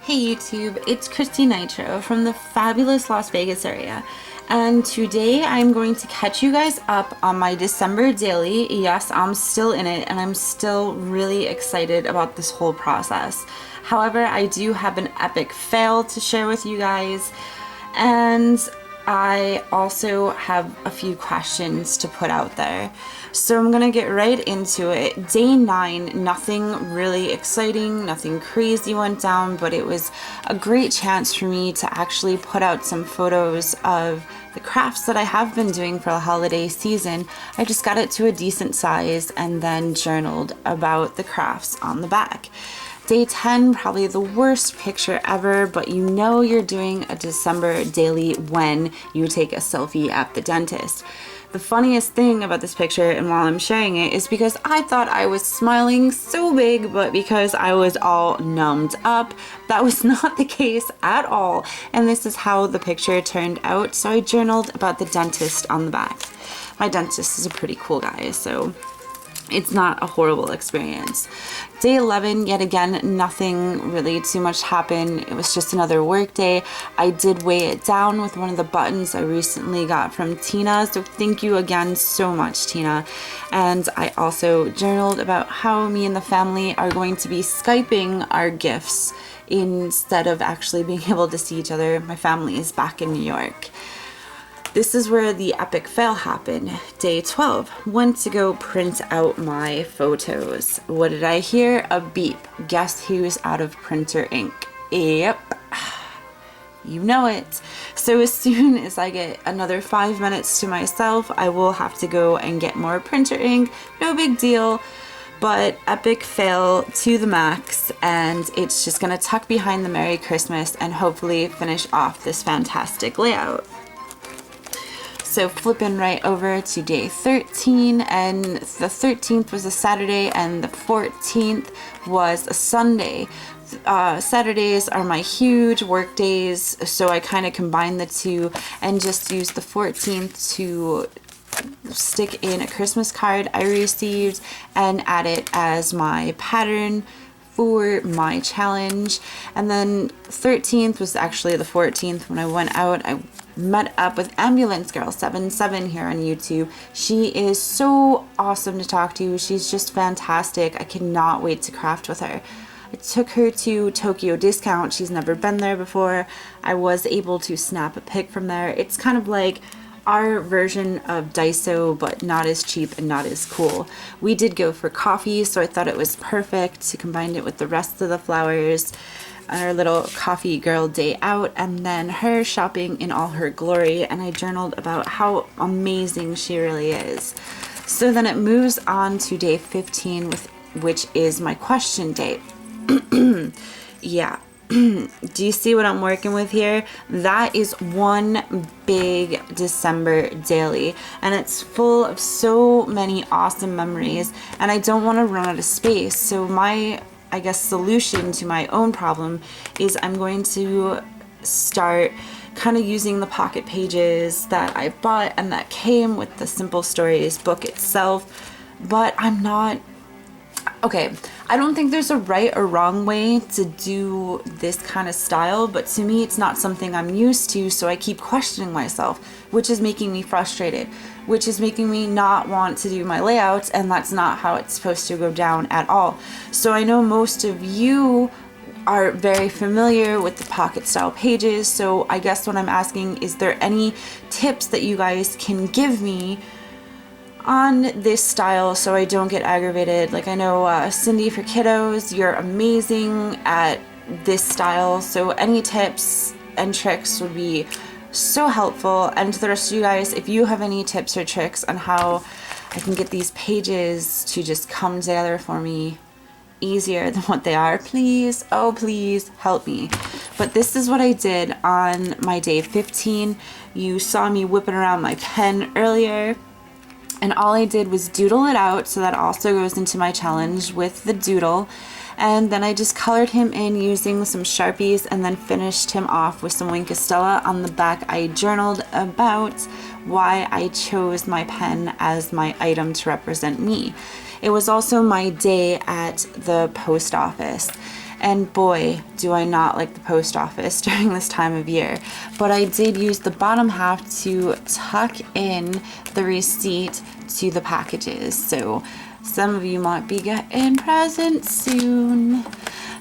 Hey YouTube, it's Christy Nitro from the fabulous Las Vegas area, and today I'm going to catch you guys up on my December daily. Yes, I'm still in it and I'm still really excited about this whole process. However, I do have an epic fail to share with you guys, and I also have a few questions to put out there. So I'm gonna get right into it. Day 9, nothing really exciting, nothing crazy went down, but it was a great chance for me to actually put out some photos of the crafts that I have been doing for the holiday season. I just got it to a decent size and then journaled about the crafts on the back. Day 10, probably the worst picture ever, but you know you're doing a December daily when you take a selfie at the dentist. The funniest thing about this picture, and while I'm sharing it, is because I thought I was smiling so big, but because I was all numbed up, that was not the case at all. And this is how the picture turned out. So I journaled about the dentist on the back. My dentist is a pretty cool guy, so it's not a horrible experience. Day 11, yet again, nothing really too much happened. It was just another work day. I did weigh it down with one of the buttons I recently got from Tina, so thank you again so much, Tina. And I also journaled about how me and the family are going to be Skyping our gifts instead of actually being able to see each other. My family is back in New York. This is where the epic fail happened. Day 12, went to go print out my photos. What did I hear? A beep. Guess who's out of printer ink? Yep, you know it. So as soon as I get another 5 minutes to myself, I will have to go and get more printer ink. No big deal, but epic fail to the max, and it's just gonna tuck behind the Merry Christmas and hopefully finish off this fantastic layout. So flipping right over to day 13, and the 13th was a Saturday and the 14th was a Sunday. Saturdays are my huge work days, so I kind of combined the two and just used the 14th to stick in a Christmas card I received and add it as my pattern for my challenge. And then 13th was actually the 14th when I went out. I met up with Ambulance Girl 77 here on YouTube. She is so awesome to talk to. She's just fantastic. I cannot wait to craft with her. I took her to Tokyo Discount. She's never been there before. I was able to snap a pic from there. It's kind of like our version of Daiso, but not as cheap and not as cool. We did go for coffee, so I thought it was perfect to combine it with the rest of the flowers. Our little coffee girl day out, and then her shopping in all her glory, and I journaled about how amazing she really is. So then it moves on to day 15, which is my question date. Yeah. Do you see what I'm working with here? That is one big December daily, and it's full of so many awesome memories, and I don't want to run out of space. So my, I guess, solution to my own problem is I'm going to start kind of using the pocket pages that I bought and that came with the Simple Stories book itself, but I'm not okay. I don't think there's a right or wrong way to do this kind of style, but to me it's not something I'm used to, so I keep questioning myself, which is making me frustrated, which is making me not want to do my layouts, and that's not how it's supposed to go down at all. So I know most of you are very familiar with the pocket style pages, so I guess what I'm asking, is there any tips that you guys can give me on this style so I don't get aggravated? Like, I know Cindy for Kiddos, you're amazing at this style, so any tips and tricks would be so helpful. And to the rest of you guys, if you have any tips or tricks on how I can get these pages to just come together for me easier than what they are, please, oh please help me. But this is what I did on my day 15. You saw me whipping around my pen earlier, and all I did was doodle it out, so that also goes into my challenge with the doodle. And then I just colored him in using some Sharpies and then finished him off with some Wink Estella. On the back I journaled about why I chose my pen as my item to represent me. It was also my day at the post office. And boy, do I not like the post office during this time of year. But I did use the bottom half to tuck in the receipt to the packages. So some of you might be getting presents soon.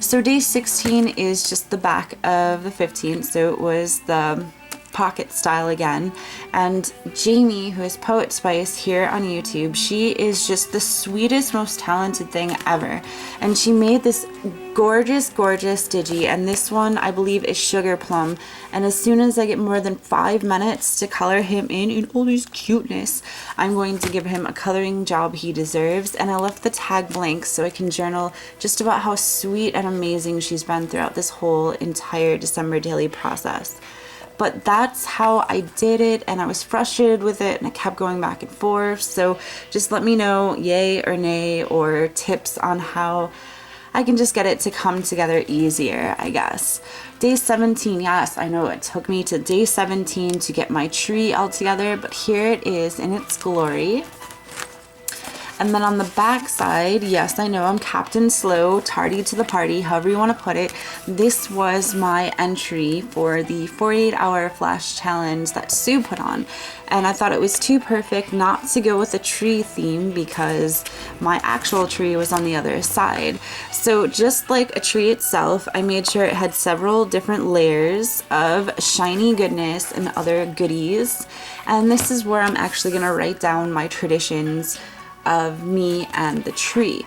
So day 16 is just the back of the 15th. So it was the pocket style again. And Jamie, who is Poet Spice here on YouTube, she is just the sweetest, most talented thing ever. And she made this gorgeous digi, and this one I believe is Sugar Plum. And as soon as I get more than 5 minutes to color him in all his cuteness, I'm going to give him a coloring job he deserves. And I left the tag blank so I can journal just about how sweet and amazing she's been throughout this whole entire December daily process. But that's how I did it, and I was frustrated with it, and I kept going back and forth. So just let me know yay or nay, or tips on how I can just get it to come together easier, I guess. Day 17, yes, I know it took me to day 17 to get my tree all together, but here it is in its glory. And then on the back side, yes, I know I'm Captain Slow, tardy to the party, however you want to put it. This was my entry for the 48-hour flash challenge that Sue put on. And I thought it was too perfect not to go with a tree theme because my actual tree was on the other side. So just like a tree itself, I made sure it had several different layers of shiny goodness and other goodies. And this is where I'm actually going to write down my traditions of me and the tree.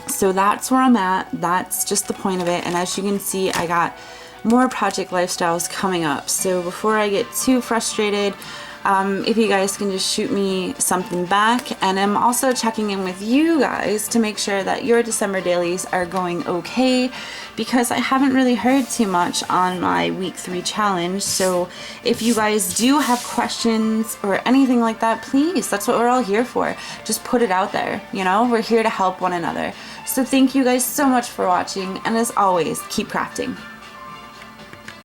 So that's where I'm at. That's just the point of it. And as you can see, I got more project lifestyles coming up. So before I get too frustrated, if you guys can just shoot me something back. And I'm also checking in with you guys to make sure that your December dailies are going okay, because I haven't really heard too much on my week 3 challenge. So if you guys do have questions or anything like that, please, that's what we're all here for. Just put it out there, you know, we're here to help one another. So thank you guys so much for watching, and as always, keep crafting.